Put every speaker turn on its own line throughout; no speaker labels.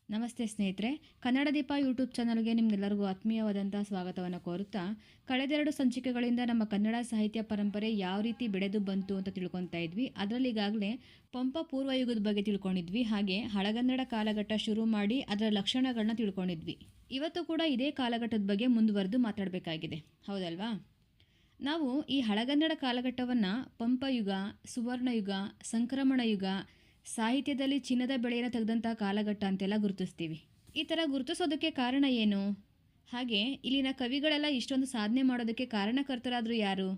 ನಮಸ್ತೆ ಸ್ನೇಹಿತರೆ, ಕನ್ನಡ ದೀಪ ಯೂಟ್ಯೂಬ್ ಚಾನಲ್ಗೆ ನಿಮಗೆಲ್ಲರಿಗೂ ಆತ್ಮೀಯವಾದಂಥ ಸ್ವಾಗತವನ್ನು ಕೋರುತ್ತಾ, ಕಳೆದೆರಡು ಸಂಚಿಕೆಗಳಿಂದ ನಮ್ಮ ಕನ್ನಡ ಸಾಹಿತ್ಯ ಪರಂಪರೆ ಯಾವ ರೀತಿ ಬೆಳೆದು ಬಂತು ಅಂತ ತಿಳ್ಕೊತಾ ಇದ್ವಿ. ಅದರಲ್ಲಿ ಈಗಾಗಲೇ ಪಂಪ ಪೂರ್ವಯುಗದ ಬಗ್ಗೆ ತಿಳ್ಕೊಂಡಿದ್ವಿ, ಹಾಗೆ ಹಳಗನ್ನಡ ಕಾಲಘಟ್ಟ ಶುರು ಮಾಡಿ ಅದರ ಲಕ್ಷಣಗಳನ್ನ ತಿಳ್ಕೊಂಡಿದ್ವಿ. ಇವತ್ತು ಕೂಡ ಇದೇ ಕಾಲಘಟ್ಟದ ಬಗ್ಗೆ ಮುಂದುವರೆದು ಮಾತಾಡಬೇಕಾಗಿದೆ, ಹೌದಲ್ವಾ? ನಾವು ಈ ಹಳಗನ್ನಡ ಕಾಲಘಟ್ಟವನ್ನು ಪಂಪಯುಗ, ಸುವರ್ಣಯುಗ, ಸಂಕ್ರಮಣ ಯುಗ, ಸಾಹಿತ್ಯದಲ್ಲಿ ಚಿನ್ನದ ಬೆಳೆಯನ್ನು ತೆಗೆದಂಥ ಕಾಲಘಟ್ಟ ಅಂತೆಲ್ಲ ಗುರುತಿಸ್ತೀವಿ. ಈ ಥರ ಗುರುತಿಸೋದಕ್ಕೆ ಕಾರಣ ಏನು? ಹಾಗೆ ಇಲ್ಲಿನ ಕವಿಗಳೆಲ್ಲ ಇಷ್ಟೊಂದು ಸಾಧನೆ ಮಾಡೋದಕ್ಕೆ ಕಾರಣಕರ್ತರಾದರೂ ಯಾರು?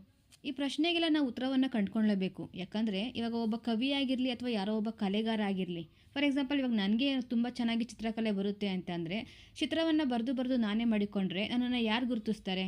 ಈ ಪ್ರಶ್ನೆಗೆಲ್ಲ ನಾವು ಉತ್ತರವನ್ನು ಕಂಡುಕೊಳ್ಳಲೇಬೇಕು. ಯಾಕಂದರೆ ಇವಾಗ ಒಬ್ಬ ಕವಿ ಆಗಿರಲಿ ಅಥವಾ ಯಾರೋ ಒಬ್ಬ ಕಲೆಗಾರ ಆಗಿರಲಿ, ಫಾರ್ ಎಕ್ಸಾಂಪಲ್ ಇವಾಗ ನನಗೆ ತುಂಬ ಚೆನ್ನಾಗಿ ಚಿತ್ರಕಲೆ ಬರುತ್ತೆ ಅಂತಂದರೆ ಚಿತ್ರವನ್ನು ಬರೆದು ನಾನೇ ಮಾಡಿಕೊಂಡ್ರೆ ನನ್ನನ್ನು ಯಾರು ಗುರುತಿಸ್ತಾರೆ?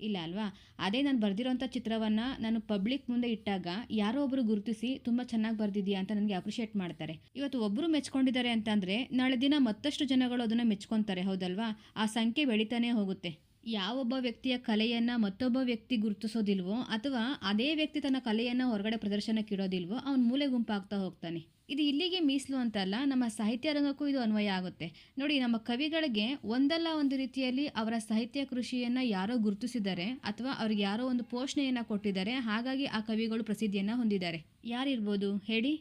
ಇಲ್ಲ ಅಲ್ವಾ? ಅದೇ ನಾನು ಬರೆದಿರೋಂಥ ಚಿತ್ರವನ್ನು ನಾನು ಪಬ್ಲಿಕ್ ಮುಂದೆ ಇಟ್ಟಾಗ ಯಾರೋ ಒಬ್ಬರು ಗುರುತಿಸಿ ತುಂಬ ಚೆನ್ನಾಗಿ ಬರೆದಿದೆಯಾ ಅಂತ ನನಗೆ ಅಪ್ರಿಷಿಯೇಟ್ ಮಾಡ್ತಾರೆ. ಇವತ್ತು ಒಬ್ಬರು ಮೆಚ್ಕೊಂಡಿದ್ದಾರೆ ಅಂತಂದರೆ ನಾಳೆ ದಿನ ಮತ್ತಷ್ಟು ಜನಗಳು ಅದನ್ನು ಮೆಚ್ಕೊತಾರೆ, ಹೌದಲ್ವಾ? ಆ ಸಂಖ್ಯೆ ಬೆಳೀತಾನೆ ಹೋಗುತ್ತೆ. ಯಾವೊಬ್ಬ ವ್ಯಕ್ತಿಯ ಕಲೆಯನ್ನು ಮತ್ತೊಬ್ಬ ವ್ಯಕ್ತಿ ಗುರುತಿಸೋದಿಲ್ವೋ ಅಥವಾ ಅದೇ ವ್ಯಕ್ತಿ ತನ್ನ ಕಲೆಯನ್ನು ಹೊರಗಡೆ ಪ್ರದರ್ಶನಕ್ಕೆ ಇಡೋದಿಲ್ವೋ ಅವನು ಮೂಲೆ ಗುಂಪಾಗ್ತಾ ಹೋಗ್ತಾನೆ. ಇದು ಇಲ್ಲಿಗೆ ಮೀಸಲು ಅಂತಲ್ಲ, ನಮ್ಮ ಸಾಹಿತ್ಯ ರಂಗಕ್ಕೂ ಇದು ಅನ್ವಯ ಆಗುತ್ತೆ. ನೋಡಿ, ನಮ್ಮ ಕವಿಗಳಿಗೆ ಒಂದಲ್ಲ ಒಂದು ರೀತಿಯಲ್ಲಿ ಅವರ ಸಾಹಿತ್ಯ ಕೃಷಿಯನ್ನು ಯಾರೋ ಗುರುತಿಸಿದ್ದಾರೆ ಅಥವಾ ಅವ್ರಿಗೆ ಯಾರೋ ಒಂದು ಪೋಷಣೆಯನ್ನು ಕೊಟ್ಟಿದ್ದಾರೆ, ಹಾಗಾಗಿ ಆ ಕವಿಗಳು ಪ್ರಸಿದ್ಧಿಯನ್ನು ಹೊಂದಿದ್ದಾರೆ. ಯಾರಿರ್ಬೋದು ಹೇಳಿ?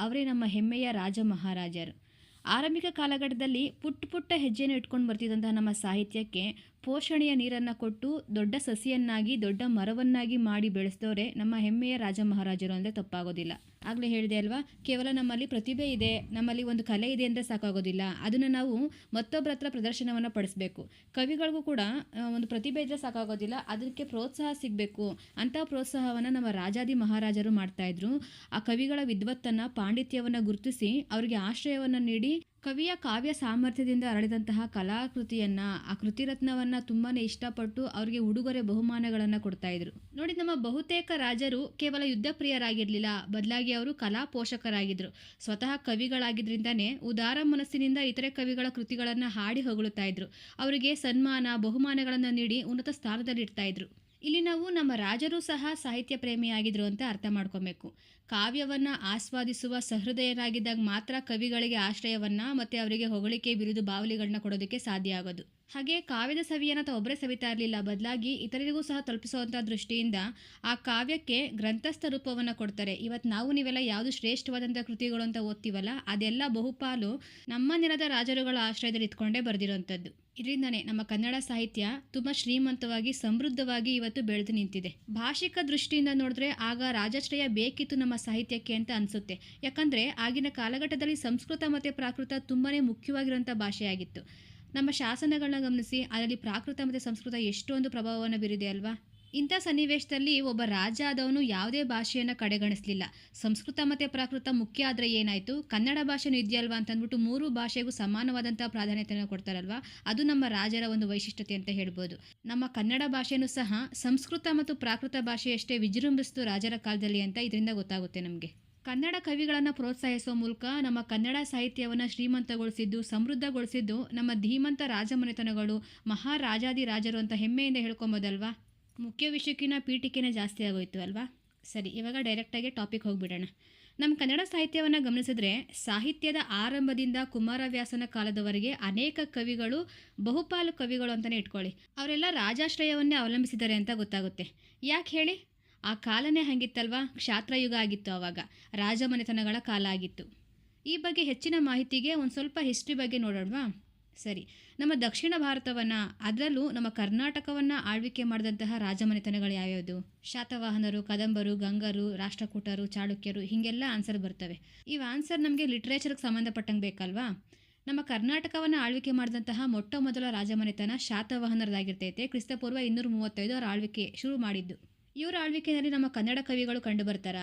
ಅವರೇ ನಮ್ಮ ಹೆಮ್ಮೆಯ ರಾಜ ಮಹಾರಾಜರು. ಆರಂಭಿಕ ಕಾಲಘಟ್ಟದಲ್ಲಿ ಪುಟ್ಟ ಹೆಜ್ಜೆಯನ್ನು ಇಟ್ಕೊಂಡು ಬರ್ತಿದ್ದಂತಹ ನಮ್ಮ ಸಾಹಿತ್ಯಕ್ಕೆ ಪೋಷಣೆಯ ನೀರನ್ನು ಕೊಟ್ಟು ದೊಡ್ಡ ಸಸಿಯನ್ನಾಗಿ ದೊಡ್ಡ ಮರವನ್ನಾಗಿ ಮಾಡಿ ಬೆಳೆಸಿದವರೇ ನಮ್ಮ ಹೆಮ್ಮೆಯ ರಾಜ ಮಹಾರಾಜರು ಅಂದರೆ ತಪ್ಪಾಗೋದಿಲ್ಲ. ಆಗಲೇ ಹೇಳಿದೆ ಅಲ್ವಾ, ಕೇವಲ ನಮ್ಮಲ್ಲಿ ಪ್ರತಿಭೆ ಇದೆ, ನಮ್ಮಲ್ಲಿ ಒಂದು ಕಲೆ ಇದೆ ಅಂದರೆ ಸಾಕಾಗೋದಿಲ್ಲ, ಅದನ್ನು ನಾವು ಮತ್ತೊಬ್ಬರ ಹತ್ರ ಪ್ರದರ್ಶನವನ್ನು ಪಡಿಸ್ಬೇಕು. ಕವಿಗಳಿಗೂ ಕೂಡ ಒಂದು ಪ್ರತಿಭೆ ಇದ್ದರೆ ಸಾಕಾಗೋದಿಲ್ಲ, ಅದಕ್ಕೆ ಪ್ರೋತ್ಸಾಹ ಸಿಗಬೇಕು. ಅಂಥ ಪ್ರೋತ್ಸಾಹವನ್ನು ನಮ್ಮ ರಾಜಾದಿ ಮಹಾರಾಜರು ಮಾಡ್ತಾಯಿದ್ರು. ಆ ಕವಿಗಳ ವಿದ್ವತ್ತನ್ನು, ಪಾಂಡಿತ್ಯವನ್ನು ಗುರುತಿಸಿ ಅವರಿಗೆ ಆಶ್ರಯವನ್ನು ನೀಡಿ ಕವಿಯ ಕಾವ್ಯ ಸಾಮರ್ಥ್ಯದಿಂದ ಅರಳಿದಂತಹ ಕಲಾಕೃತಿಯನ್ನು, ಆ ಕೃತಿರತ್ನವನ್ನು ತುಂಬಾ ಇಷ್ಟಪಟ್ಟು ಅವರಿಗೆ ಉಡುಗೊರೆ ಬಹುಮಾನಗಳನ್ನು ಕೊಡ್ತಾಯಿದ್ರು. ನೋಡಿ, ನಮ್ಮ ಬಹುತೇಕ ರಾಜರು ಕೇವಲ ಯುದ್ಧ ಪ್ರಿಯರಾಗಿರಲಿಲ್ಲ, ಬದಲಾಗಿ ಅವರು ಕಲಾ ಪೋಷಕರಾಗಿದ್ದರು. ಸ್ವತಃ ಕವಿಗಳಾಗಿದ್ದರಿಂದನೇ ಉದಾರ ಮನಸ್ಸಿನಿಂದ ಇತರೆ ಕವಿಗಳ ಕೃತಿಗಳನ್ನು ಹಾಡಿ ಹೊಗಳುತ್ತಾ ಇದ್ರು. ಅವರಿಗೆ ಸನ್ಮಾನ ಬಹುಮಾನಗಳನ್ನು ನೀಡಿ ಉನ್ನತ ಸ್ಥಾನದಲ್ಲಿ ಇಡ್ತಾಯಿದ್ರು. ಇಲ್ಲಿ ನಾವು ನಮ್ಮ ರಾಜರು ಸಹ ಸಾಹಿತ್ಯ ಪ್ರೇಮಿಯಾಗಿದ್ರು ಅಂತ ಅರ್ಥ ಮಾಡ್ಕೊಬೇಕು. ಕಾವ್ಯವನ್ನು ಆಸ್ವಾದಿಸುವ ಸಹೃದಯರಾಗಿದ್ದಾಗ ಮಾತ್ರ ಕವಿಗಳಿಗೆ ಆಶ್ರಯವನ್ನು ಮತ್ತು ಅವರಿಗೆ ಹೊಗಳಿಕೆ, ಬಿರುದು, ಬಾವಲಿಗಳನ್ನ ಕೊಡೋದಕ್ಕೆ ಸಾಧ್ಯ ಆಗೋದು. ಹಾಗೆ ಕಾವ್ಯದ ಸವಿಯನ್ನು ಒಬ್ಬರೇ ಸವಿತಾ ಇರಲಿಲ್ಲ, ಬದಲಾಗಿ ಇತರರಿಗೂ ಸಹ ತಲುಪಿಸುವಂಥ ದೃಷ್ಟಿಯಿಂದ ಆ ಕಾವ್ಯಕ್ಕೆ ಗ್ರಂಥಸ್ಥ ರೂಪವನ್ನು ಕೊಡ್ತಾರೆ. ಇವತ್ತು ನಾವು ನೀವೆಲ್ಲ ಯಾವುದು ಶ್ರೇಷ್ಠವಾದಂಥ ಕೃತಿಗಳು ಅಂತ ಓದ್ತೀವಲ್ಲ, ಅದೆಲ್ಲ ಬಹುಪಾಲು ನಮ್ಮ ನೆಲದ ರಾಜರುಗಳ ಆಶ್ರಯದಲ್ಲಿ ಇಟ್ಕೊಂಡೇ ಬರೆದಿರೋಂಥದ್ದು. ಇದರಿಂದನೇ ನಮ್ಮ ಕನ್ನಡ ಸಾಹಿತ್ಯ ತುಂಬ ಶ್ರೀಮಂತವಾಗಿ, ಸಮೃದ್ಧವಾಗಿ ಇವತ್ತು ಬೆಳೆದು ನಿಂತಿದೆ. ಭಾಷಿಕ ದೃಷ್ಟಿಯಿಂದ ನೋಡಿದ್ರೆ ಆಗ ರಾಜಾಶ್ರಯ ಬೇಕಿತ್ತು ನಮ್ಮ ಸಾಹಿತ್ಯಕ್ಕೆ ಅಂತ ಅನಿಸುತ್ತೆ. ಯಾಕಂದರೆ ಆಗಿನ ಕಾಲಘಟ್ಟದಲ್ಲಿ ಸಂಸ್ಕೃತ ಮತ್ತು ಪ್ರಾಕೃತ ತುಂಬಾ ಮುಖ್ಯವಾಗಿರುವಂಥ ಭಾಷೆಯಾಗಿತ್ತು. ನಮ್ಮ ಶಾಸನಗಳನ್ನ ಗಮನಿಸಿ, ಅದರಲ್ಲಿ ಪ್ರಾಕೃತ ಮತ್ತು ಸಂಸ್ಕೃತ ಎಷ್ಟೊಂದು ಪ್ರಭಾವವನ್ನು ಬೀರಿದೆ ಅಲ್ವಾ? ಇಂಥ ಸನ್ನಿವೇಶದಲ್ಲಿ ಒಬ್ಬ ರಾಜ ಆದವನು ಯಾವುದೇ ಭಾಷೆಯನ್ನು ಕಡೆಗಣಿಸಲಿಲ್ಲ. ಸಂಸ್ಕೃತ ಮತ್ತು ಪ್ರಾಕೃತ ಮುಖ್ಯ ಆದರೆ ಏನಾಯಿತು, ಕನ್ನಡ ಭಾಷೆನೂ ಇದೆಯಲ್ವಾ ಅಂತಂದ್ಬಿಟ್ಟು ಮೂರು ಭಾಷೆಗೂ ಸಮಾನವಾದಂಥ ಪ್ರಾಧಾನ್ಯತೆಯನ್ನು ಕೊಡ್ತಾರಲ್ವಾ, ಅದು ನಮ್ಮ ರಾಜರ ಒಂದು ವೈಶಿಷ್ಟ್ಯತೆ ಅಂತ ಹೇಳ್ಬೋದು. ನಮ್ಮ ಕನ್ನಡ ಭಾಷೆನೂ ಸಹ ಸಂಸ್ಕೃತ ಮತ್ತು ಪ್ರಾಕೃತ ಭಾಷೆಯಷ್ಟೇ ವಿಜೃಂಭಿಸಿತು ರಾಜರ ಕಾಲದಲ್ಲಿ ಅಂತ ಇದರಿಂದ ಗೊತ್ತಾಗುತ್ತೆ ನಮಗೆ. ಕನ್ನಡ ಕವಿಗಳನ್ನು ಪ್ರೋತ್ಸಾಹಿಸುವ ಮೂಲಕ ನಮ್ಮ ಕನ್ನಡ ಸಾಹಿತ್ಯವನ್ನು ಶ್ರೀಮಂತಗೊಳಿಸಿದ್ದು, ಸಮೃದ್ಧಗೊಳಿಸಿದ್ದು ನಮ್ಮ ಧೀಮಂತ ರಾಜಮನೆತನಗಳು, ಮಹಾರಾಜಾದಿ ರಾಜರು ಅಂತ ಹೆಮ್ಮೆಯಿಂದ ಹೇಳ್ಕೊಬೋದಲ್ವಾ? ಮುಖ್ಯ ವಿಷಯಕ್ಕಿಂತ ಪೀಠಿಕೆನೇ ಜಾಸ್ತಿ ಆಗೋಯ್ತು ಅಲ್ವಾ? ಸರಿ, ಇವಾಗ ಡೈರೆಕ್ಟಾಗಿ ಟಾಪಿಕ್ ಹೋಗಿಬಿಡೋಣ. ನಮ್ಮ ಕನ್ನಡ ಸಾಹಿತ್ಯವನ್ನು ಗಮನಿಸಿದ್ರೆ ಸಾಹಿತ್ಯದ ಆರಂಭದಿಂದ ಕುಮಾರವ್ಯಾಸನ ಕಾಲದವರೆಗೆ ಅನೇಕ ಕವಿಗಳು, ಬಹುಪಾಲು ಕವಿಗಳು ಅಂತಲೇ ಇಟ್ಕೊಳ್ಳಿ, ಅವರೆಲ್ಲ ರಾಜಾಶ್ರಯವನ್ನೇ ಅವಲಂಬಿಸಿದ್ದಾರೆ ಅಂತ ಗೊತ್ತಾಗುತ್ತೆ. ಯಾಕೆ ಹೇಳಿ? ಆ ಕಾಲನೇ ಹಾಗಿತ್ತಲ್ವಾ? ಕ್ಷಾತ್ರಯುಗ ಆಗಿತ್ತು, ಆವಾಗ ರಾಜಮನೆತನಗಳ ಕಾಲ ಆಗಿತ್ತು. ಈ ಬಗ್ಗೆ ಹೆಚ್ಚಿನ ಮಾಹಿತಿಗೆ ಒಂದು ಸ್ವಲ್ಪ ಹಿಸ್ಟ್ರಿ ಬಗ್ಗೆ ನೋಡೋಣವಾ? ಸರಿ, ನಮ್ಮ ದಕ್ಷಿಣ ಭಾರತವನ್ನು, ಅದರಲ್ಲೂ ನಮ್ಮ ಕರ್ನಾಟಕವನ್ನು ಆಳ್ವಿಕೆ ಮಾಡಿದಂತಹ ರಾಜಮನೆತನಗಳು ಯಾವ್ಯಾವುದು? ಶಾತವಾಹನರು, ಕದಂಬರು, ಗಂಗರು, ರಾಷ್ಟ್ರಕೂಟರು, ಚಾಳುಕ್ಯರು, ಹೀಗೆಲ್ಲ ಆನ್ಸರ್ ಬರ್ತವೆ. ಈ ಆನ್ಸರ್ ನಮಗೆ ಲಿಟ್ರೇಚರ್ಗೆ ಸಂಬಂಧಪಟ್ಟಂಗೆ ಬೇಕಲ್ವಾ? ನಮ್ಮ ಕರ್ನಾಟಕವನ್ನು ಆಳ್ವಿಕೆ ಮಾಡಿದಂತಹ ಮೊಟ್ಟ ಮೊದಲ ರಾಜಮನೆತನ ಶಾತವಾಹನರದಾಗಿರ್ತೈತೆ. ಕ್ರಿಸ್ತಪೂರ್ವ 235 ಅವರ ಆಳ್ವಿಕೆ ಶುರು ಮಾಡಿದ್ದು. ಇವರ ಆಳ್ವಿಕೆಯಲ್ಲಿ ನಮ್ಮ ಕನ್ನಡ ಕವಿಗಳು ಕಂಡು ಬರ್ತಾರಾ?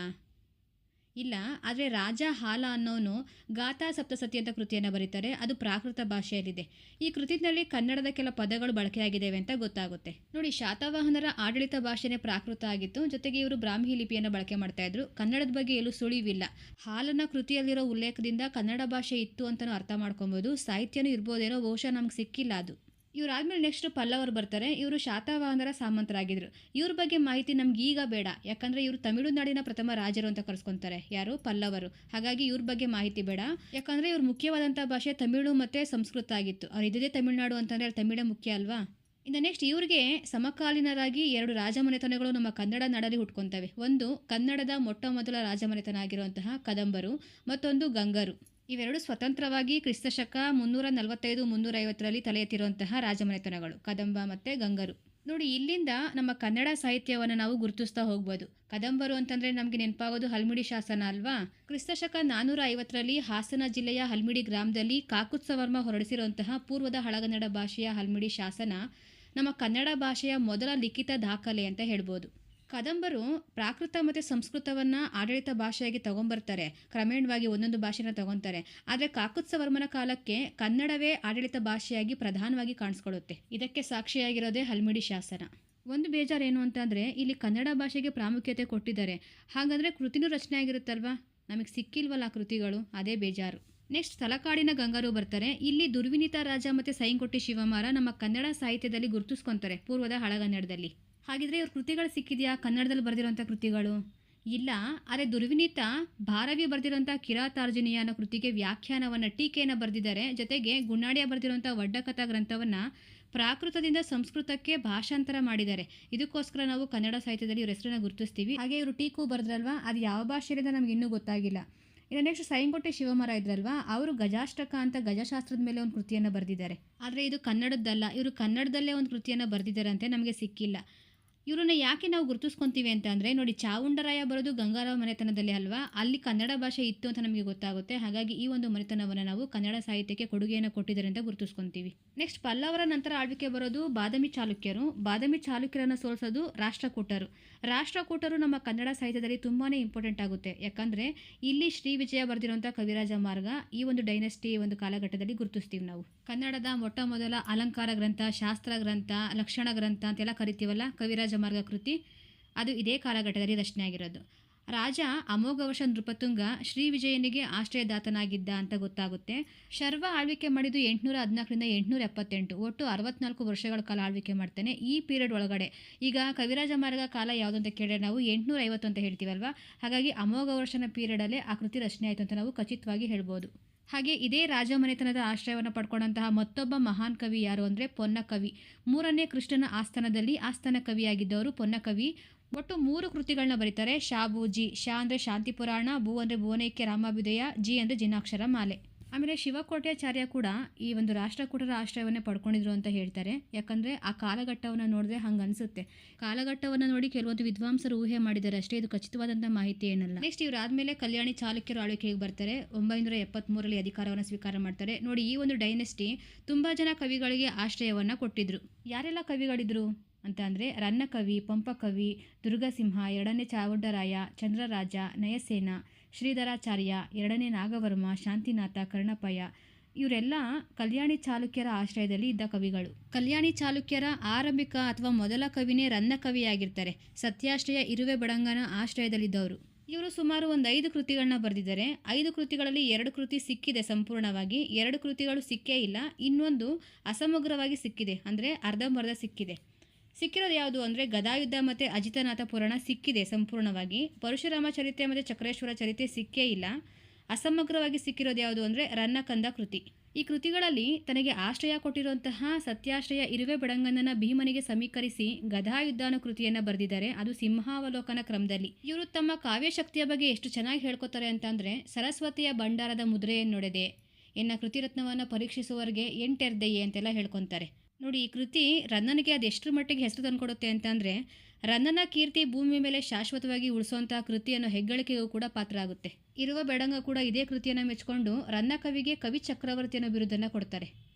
ಇಲ್ಲ. ಆದರೆ ರಾಜ ಹಾಲ ಅನ್ನೋನು ಗಾಥಾ ಸಪ್ತಸತಿ ಅಂತ ಕೃತಿಯನ್ನು ಬರೀತಾರೆ. ಅದು ಪ್ರಾಕೃತ ಭಾಷೆಯಲ್ಲಿದೆ. ಈ ಕೃತಿನಲ್ಲಿ ಕನ್ನಡದ ಕೆಲ ಪದಗಳು ಬಳಕೆಯಾಗಿದ್ದೇವೆ ಅಂತ ಗೊತ್ತಾಗುತ್ತೆ. ನೋಡಿ, ಶಾತವಾಹನರ ಆಡಳಿತ ಭಾಷೆನೇ ಪ್ರಾಕೃತ ಆಗಿತ್ತು, ಜೊತೆಗೆ ಇವರು ಬ್ರಾಹ್ಮಿ ಲಿಪಿಯನ್ನು ಬಳಕೆ ಮಾಡ್ತಾ ಇದ್ರು. ಕನ್ನಡದ ಬಗ್ಗೆ ಎಲ್ಲೂ ಸುಳಿವಿಲ್ಲ. ಹಾಲನ ಕೃತಿಯಲ್ಲಿರೋ ಉಲ್ಲೇಖದಿಂದ ಕನ್ನಡ ಭಾಷೆ ಇತ್ತು ಅಂತಲೂ ಅರ್ಥ ಮಾಡ್ಕೊಬೋದು. ಸಾಹಿತ್ಯನೂ ಇರ್ಬೋದೇನೋ, ಬಹುಶಃ ನಮ್ಗೆ ಸಿಕ್ಕಿಲ್ಲ ಅದು. ಇವರಾದ್ಮೇಲೆ ನೆಕ್ಸ್ಟ್ ಪಲ್ಲವರು ಬರ್ತಾರೆ. ಇವರು ಶಾತವಾಹನರ ಸಾಮಂತರಾಗಿದ್ರು. ಇವ್ರ ಬಗ್ಗೆ ಮಾಹಿತಿ ನಮ್ಗೆ ಈಗ ಬೇಡ. ಯಾಕಂದ್ರೆ ಇವರು ತಮಿಳುನಾಡಿನ ಪ್ರಥಮ ರಾಜರು ಅಂತ ಕರೆಸ್ಕೊಂತಾರೆ. ಯಾರು? ಪಲ್ಲವರು. ಹಾಗಾಗಿ ಇವ್ರ ಬಗ್ಗೆ ಮಾಹಿತಿ ಬೇಡ. ಯಾಕಂದ್ರೆ ಇವ್ರ ಮುಖ್ಯವಾದಂಥ ಭಾಷೆ ತಮಿಳು ಮತ್ತೆ ಸಂಸ್ಕೃತ ಆಗಿತ್ತು. ಅವ್ರು ಇದ್ದಿದ್ದೇ ತಮಿಳುನಾಡು ಅಂತಂದ್ರೆ ತಮಿಳೇ ಮುಖ್ಯ ಅಲ್ವಾ? ಇನ್ನು ನೆಕ್ಸ್ಟ್ ಇವ್ರಿಗೆ ಸಮಕಾಲೀನರಾಗಿ 2 ರಾಜಮನೆತನಗಳು ನಮ್ಮ ಕನ್ನಡ ನಾಡಲ್ಲಿ ಹುಟ್ಕೊತವೆ. ಒಂದು ಕನ್ನಡದ ಮೊಟ್ಟ ಮೊದಲ ರಾಜಮನೆತನ ಆಗಿರುವಂತಹ ಕದಂಬರು, ಮತ್ತೊಂದು ಗಂಗರು. ಇವೆರಡು ಸ್ವತಂತ್ರವಾಗಿ ಕ್ರಿಸ್ತಶಕ 345-350ರಲ್ಲಿ ತಲೆ ಎತ್ತಿರುವಂತಹ ರಾಜಮನೆತನಗಳು ಕದಂಬ ಮತ್ತು ಗಂಗರು. ನೋಡಿ, ಇಲ್ಲಿಂದ ನಮ್ಮ ಕನ್ನಡ ಸಾಹಿತ್ಯವನ್ನು ನಾವು ಗುರುತಿಸ್ತಾ ಹೋಗ್ಬೋದು. ಕದಂಬರು ಅಂತಂದರೆ ನಮಗೆ ನೆನಪಾಗೋದು ಹಲ್ಮಿಡಿ ಶಾಸನ ಅಲ್ವಾ? ಕ್ರಿಸ್ತಶಕ 450ರಲ್ಲಿ ಹಾಸನ ಜಿಲ್ಲೆಯ ಹಲ್ಮಿಡಿ ಗ್ರಾಮದಲ್ಲಿ ಕಾಕುತ್ಸವರ್ಮ ಹೊರಡಿಸಿರುವಂತಹ ಪೂರ್ವದ ಹಳಗನ್ನಡ ಭಾಷೆಯ ಹಲ್ಮಿಡಿ ಶಾಸನ ನಮ್ಮ ಕನ್ನಡ ಭಾಷೆಯ ಮೊದಲ ಲಿಖಿತ ದಾಖಲೆ ಅಂತ ಹೇಳ್ಬೋದು. ಕದಂಬರು ಪ್ರಾಕೃತ ಮತ್ತು ಸಂಸ್ಕೃತವನ್ನು ಆಡಳಿತ ಭಾಷೆಯಾಗಿ ತಗೊಂಬರ್ತಾರೆ. ಕ್ರಮೇಣವಾಗಿ ಒಂದೊಂದು ಭಾಷೆನ ತಗೊತಾರೆ. ಆದರೆ ಕಾಕುತ್ಸವರ್ಮನ ಕಾಲಕ್ಕೆ ಕನ್ನಡವೇ ಆಡಳಿತ ಭಾಷೆಯಾಗಿ ಪ್ರಧಾನವಾಗಿ ಕಾಣಿಸ್ಕೊಳ್ಳುತ್ತೆ. ಇದಕ್ಕೆ ಸಾಕ್ಷಿಯಾಗಿರೋದೇ ಹಲ್ಮಿಡಿ ಶಾಸನ. ಒಂದು ಬೇಜಾರೇನು ಅಂತಂದರೆ ಇಲ್ಲಿ ಕನ್ನಡ ಭಾಷೆಗೆ ಪ್ರಾಮುಖ್ಯತೆ ಕೊಟ್ಟಿದ್ದಾರೆ. ಹಾಗಾದರೆ ಕೃತಿನೂ ರಚನೆ ಆಗಿರುತ್ತಲ್ವಾ? ನಮಗೆ ಸಿಕ್ಕಿಲ್ವಲ್ಲ ಆ ಕೃತಿಗಳು, ಅದೇ ಬೇಜಾರು. ನೆಕ್ಸ್ಟ್ ತಲಕಾಡಿನ ಗಂಗರು ಬರ್ತಾರೆ. ಇಲ್ಲಿ ದುರ್ವಿನೀತ ರಾಜ ಮತ್ತು ಸೈಂಕೋಟಿ ಶಿವಮಾರ ನಮ್ಮ ಕನ್ನಡ ಸಾಹಿತ್ಯದಲ್ಲಿ ಗುರುತಿಸ್ಕೊತಾರೆ ಪೂರ್ವದ ಹಳಗನ್ನಡದಲ್ಲಿ. ಹಾಗಿದ್ರೆ ಇವ್ರ ಕೃತಿಗಳು ಸಿಕ್ಕಿದೆಯಾ ಕನ್ನಡದಲ್ಲಿ ಬರೆದಿರೋಂಥ ಕೃತಿಗಳು? ಇಲ್ಲ. ಆದರೆ ದುರ್ವಿನೀತ ಭಾರವಿ ಬರೆದಿರೋಂಥ ಕಿರಾತಾರ್ಜುನೀಯ ಅನ್ನೋ ಕೃತಿಗೆ ವ್ಯಾಖ್ಯಾನವನ್ನು, ಟೀಕೆಯನ್ನು ಬರೆದಿದ್ದಾರೆ. ಜೊತೆಗೆ ಗುಣ್ಣಾಡಿಯ ಬರೆದಿರೋಂಥ ವಡ್ಡಕಥಾ ಗ್ರಂಥವನ್ನು ಪ್ರಾಕೃತದಿಂದ ಸಂಸ್ಕೃತಕ್ಕೆ ಭಾಷಾಂತರ ಮಾಡಿದ್ದಾರೆ. ಇದಕ್ಕೋಸ್ಕರ ನಾವು ಕನ್ನಡ ಸಾಹಿತ್ಯದಲ್ಲಿ ಇವ್ರ ಹೆಸರನ್ನ ಗುರುತಿಸ್ತೀವಿ. ಹಾಗೆ ಇವರು ಟೀಕು ಬರೆದ್ರಲ್ವಾ, ಅದು ಯಾವ ಭಾಷೆಯಿಂದ ನಮ್ಗೆ ಇನ್ನೂ ಗೊತ್ತಾಗಿಲ್ಲ. ಇನ್ನು ನೆಕ್ಸ್ಟ್ ಸೈಂಕೋಟೆ ಶಿವಮಾರ ಇದ್ರಲ್ವಾ, ಅವರು ಗಜಾಷ್ಟಕ ಅಂತ ಗಜಶಾಸ್ತ್ರದ ಮೇಲೆ ಒಂದು ಕೃತಿಯನ್ನು ಬರೆದಿದ್ದಾರೆ. ಆದರೆ ಇದು ಕನ್ನಡದ್ದಲ್ಲ. ಇವರು ಕನ್ನಡದಲ್ಲೇ ಒಂದು ಕೃತಿಯನ್ನು ಬರೆದಿದ್ದಾರೆ ಅಂತೆ, ನಮಗೆ ಸಿಕ್ಕಿಲ್ಲ. ಇವರನ್ನ ಯಾಕೆ ನಾವು ಗುರುತಿಸ್ಕೊತೀವಿ ಅಂತ ಅಂದರೆ, ನೋಡಿ, ಚಾವುಂಡರಾಯ ಬರೋದು ಗಂಗಾರಾವ್ ಮನೆತನದಲ್ಲಿ ಅಲ್ವಾ, ಅಲ್ಲಿ ಕನ್ನಡ ಭಾಷೆ ಇತ್ತು ಅಂತ ನಮಗೆ ಗೊತ್ತಾಗುತ್ತೆ. ಹಾಗಾಗಿ ಈ ಒಂದು ಮನೆತನವನ್ನು ನಾವು ಕನ್ನಡ ಸಾಹಿತ್ಯಕ್ಕೆ ಕೊಡುಗೆಯನ್ನು ಕೊಟ್ಟಿದ್ದಾರೆ ಅಂತ ಗುರುತಿಸ್ಕೊತೀವಿ. ನೆಕ್ಸ್ಟ್ ಪಲ್ಲವರ ನಂತರ ಆಳ್ವಿಕೆ ಬರೋದು ಬಾದಾಮಿ ಚಾಲುಕ್ಯರು. ಬಾದಾಮಿ ಚಾಲುಕ್ಯರನ್ನು ಸೋಲಿಸೋದು ರಾಷ್ಟ್ರಕೂಟರು. ರಾಷ್ಟ್ರಕೂಟರು ನಮ್ಮ ಕನ್ನಡ ಸಾಹಿತ್ಯದಲ್ಲಿ ತುಂಬಾ ಇಂಪಾರ್ಟೆಂಟ್ ಆಗುತ್ತೆ. ಯಾಕಂದರೆ ಇಲ್ಲಿ ಶ್ರೀ ವಿಜಯ ಬರೆದಿರುವಂಥ ಕವಿರಾಜ ಮಾರ್ಗ ಈ ಒಂದು ಡೈನೆಸ್ಟಿ ಒಂದು ಕಾಲಘಟ್ಟದಲ್ಲಿ ಗುರುತಿಸ್ತೀವಿ ನಾವು. ಕನ್ನಡದ ಮೊಟ್ಟ ಮೊದಲ ಅಲಂಕಾರ ಗ್ರಂಥ, ಶಾಸ್ತ್ರ ಗ್ರಂಥ, ಲಕ್ಷಣ ಗ್ರಂಥ ಅಂತೆಲ್ಲ ಕರಿತೀವಲ್ಲ, ಕವಿರಾಜ ಮಾರ್ಗ ಕೃತಿ, ಅದು ಇದೇ ಕಾಲಘಟ್ಟದಲ್ಲಿ ರಚನೆ ಆಗಿರೋದು. ರಾಜ ಅಮೋಘವರ್ಷ ನೃಪತುಂಗ ಶ್ರೀ ವಿಜಯನಿಗೆ ಆಶ್ರಯದಾತನಾಗಿದ್ದ ಅಂತ ಗೊತ್ತಾಗುತ್ತೆ. ಶರ್ವ ಆಳ್ವಿಕೆ ಮಾಡಿದ್ದು 814ರಿಂದ 878, ಒಟ್ಟು 64 ವರ್ಷಗಳ ಕಾಲ ಆಳ್ವಿಕೆ ಮಾಡ್ತಾನೆ. ಈ ಪೀರಿಯಡ್ ಒಳಗಡೆ ಈಗ ಕವಿರಾಜ ಮಾರ್ಗ ಕಾಲ ಯಾವುದು ಅಂತ ಕೇಳಿದ್ರೆ ನಾವು 850 ಅಂತ ಹೇಳ್ತೀವಲ್ವ. ಹಾಗಾಗಿ ಅಮೋಘವರ್ಷನ ಪೀರಿಯಡಲ್ಲೇ ಆ ಕೃತಿ ರಚನೆ ಆಯಿತು ಅಂತ ನಾವು ಖಚಿತವಾಗಿ ಹೇಳ್ಬೋದು. ಹಾಗೆ ಇದೇ ರಾಜಮನೆತನದ ಆಶ್ರಯವನ್ನು ಪಡ್ಕೊಂಡಂತಹ ಮತ್ತೊಬ್ಬ ಮಹಾನ್ ಕವಿ ಯಾರು ಅಂದರೆ ಪೊನ್ನಕವಿ. 3ನೇ ಕೃಷ್ಣನ ಆಸ್ಥಾನದಲ್ಲಿ ಆಸ್ಥಾನ ಕವಿಯಾಗಿದ್ದವರು ಪೊನ್ನಕವಿ. ಒಟ್ಟು 3 ಕೃತಿಗಳನ್ನ ಬರೀತಾರೆ. ಶಾಬೂಜಿ. ಶಾ ಅಂದರೆ ಶಾಂತಿ ಪುರಾಣ, ಭೂ ಅಂದರೆ ಭುವನೈಕ್ಯ ರಾಮಾಭ್ಯುದಯ, ಜಿ ಅಂದರೆ ಜಿನಾಕ್ಷರ ಮಾಲೆ. ಆಮೇಲೆ ಶಿವಕೋಟ್ಯಾಚಾರ್ಯ ಕೂಡ ಈ ಒಂದು ರಾಷ್ಟ್ರಕೂಟರ ಆಶ್ರಯವನ್ನೇ ಪಡ್ಕೊಂಡಿದ್ರು ಅಂತ ಹೇಳ್ತಾರೆ. ಯಾಕಂದರೆ ಆ ಕಾಲಘಟ್ಟವನ್ನು ನೋಡಿದ್ರೆ ಹಂಗೆ ಅನಿಸುತ್ತೆ. ಕಾಲಘಟ್ಟವನ್ನು ನೋಡಿ ಕೆಲವೊಂದು ವಿದ್ವಾಂಸರು ಊಹೆ ಮಾಡಿದ್ದಾರೆ ಅಷ್ಟೇ, ಇದು ಖಚಿತವಾದಂಥ ಮಾಹಿತಿ ಏನಲ್ಲ. ನೆಕ್ಸ್ಟ್ ಇವರಾದಮೇಲೆ ಕಲ್ಯಾಣಿ ಚಾಲುಕ್ಯರು ಆಳ್ವಿಕೆಗೆ ಬರ್ತಾರೆ. 973ರಲ್ಲಿ ಅಧಿಕಾರವನ್ನು ಸ್ವೀಕಾರ ಮಾಡ್ತಾರೆ. ನೋಡಿ, ಈ ಒಂದು ಡೈನೆಸ್ಟಿ ತುಂಬ ಜನ ಕವಿಗಳಿಗೆ ಆಶ್ರಯವನ್ನು ಕೊಟ್ಟಿದ್ರು. ಯಾರೆಲ್ಲ ಕವಿಗಳಿದ್ರು ಅಂತ ಅಂದರೆ ರನ್ನಕವಿ, ಪಂಪಕವಿ, ದುರ್ಗಸಿಂಹ, 2ನೇ ಚಾವುಂಡರಾಯ, ಚಂದ್ರರಾಜ, ನಯಸೇನ, ಶ್ರೀಧರಾಚಾರ್ಯ, 2ನೇ ನಾಗವರ್ಮ, ಶಾಂತಿನಾಥ, ಕರ್ಣಪಯ, ಇವರೆಲ್ಲ ಕಲ್ಯಾಣಿ ಚಾಲುಕ್ಯರ ಆಶ್ರಯದಲ್ಲಿ ಇದ್ದ ಕವಿಗಳು. ಕಲ್ಯಾಣಿ ಚಾಲುಕ್ಯರ ಆರಂಭಿಕ ಅಥವಾ ಮೊದಲ ಕವಿನೇ ರನ್ನಕವಿಯಾಗಿರ್ತಾರೆ. ಸತ್ಯಾಶ್ರಯ ಇರುವೆ ಬಡಂಗನ ಆಶ್ರಯದಲ್ಲಿದ್ದವರು. ಇವರು ಸುಮಾರು ಒಂದು 5 ಕೃತಿಗಳನ್ನ ಬರೆದಿದ್ದಾರೆ. 5 ಕೃತಿಗಳಲ್ಲಿ 2 ಕೃತಿ ಸಿಕ್ಕಿದೆ ಸಂಪೂರ್ಣವಾಗಿ, 2 ಕೃತಿಗಳು ಸಿಕ್ಕೇ ಇಲ್ಲ. ಇನ್ನೊಂದು ಅಸಮಗ್ರವಾಗಿ ಸಿಕ್ಕಿದೆ, ಅಂದರೆ ಅರ್ಧಂಬರ್ಧ ಸಿಕ್ಕಿದೆ. ಸಿಕ್ಕಿರೋದು ಯಾವುದು ಅಂದರೆ ಗದಾಯುದ್ಧ ಮತ್ತು ಅಜಿತನಾಥ ಪುರಾಣ ಸಿಕ್ಕಿದೆ ಸಂಪೂರ್ಣವಾಗಿ. ಪರಶುರಾಮ ಚರಿತೆ ಮತ್ತು ಚಕ್ರೇಶ್ವರ ಚರಿತೆ ಸಿಕ್ಕೇ ಇಲ್ಲ. ಅಸಮಗ್ರವಾಗಿ ಸಿಕ್ಕಿರೋದು ಯಾವುದು ಅಂದರೆ ರನ್ನಕಂದ ಕೃತಿ. ಈ ಕೃತಿಗಳಲ್ಲಿ ತನಗೆ ಆಶ್ರಯ ಕೊಟ್ಟಿರುವಂತಹ ಸತ್ಯಾಶ್ರಯ ಇರುವೆ ಬಡಂಗನನ ಭೀಮನಿಗೆ ಸಮೀಕರಿಸಿ ಗದಾಯುದ್ಧ ಅನ್ನೋ ಕೃತಿಯನ್ನು ಬರೆದಿದ್ದಾರೆ. ಅದು ಸಿಂಹಾವಲೋಕನ ಕ್ರಮದಲ್ಲಿ. ಇವರು ತಮ್ಮ ಕಾವ್ಯಶಕ್ತಿಯ ಬಗ್ಗೆ ಎಷ್ಟು ಚೆನ್ನಾಗಿ ಹೇಳ್ಕೊತಾರೆ ಅಂತಂದರೆ, ಸರಸ್ವತಿಯ ಭಂಡಾರದ ಮುದ್ರೆಯನ್ನೊಡೆದೆ ಎನ್ನ ಕೃತಿರತ್ನವನ್ನು ಪರೀಕ್ಷಿಸುವವರಿಗೆ 8 ಎರ್ದೆಯೇ ಅಂತೆಲ್ಲ ಹೇಳ್ಕೊತಾರೆ. ನೋಡಿ, ಈ ಕೃತಿ ರನ್ನನಿಗೆ ಅದು ಎಷ್ಟರ ಮಟ್ಟಿಗೆ ಹೆಸರು ತಂದುಕೊಡುತ್ತೆ ಅಂತಂದರೆ, ರನ್ನನ ಕೀರ್ತಿ ಭೂಮಿ ಮೇಲೆ ಶಾಶ್ವತವಾಗಿ ಉಳಿಸುವಂಥ ಕೃತಿ ಅನ್ನೋ ಹೆಗ್ಗಳಿಕೆಗೂ ಕೂಡ ಪಾತ್ರ ಆಗುತ್ತೆ. ಇರುವ ಬೆಡಂಗ ಕೂಡ ಇದೇ ಕೃತಿಯನ್ನು ಮೆಚ್ಚಿಕೊಂಡು ರನ್ನ ಕವಿಗೆ ಕವಿ ಚಕ್ರವರ್ತಿ ಅನ್ನೋ ಬಿರುದನ್ನು ಕೊಡ್ತಾರೆ.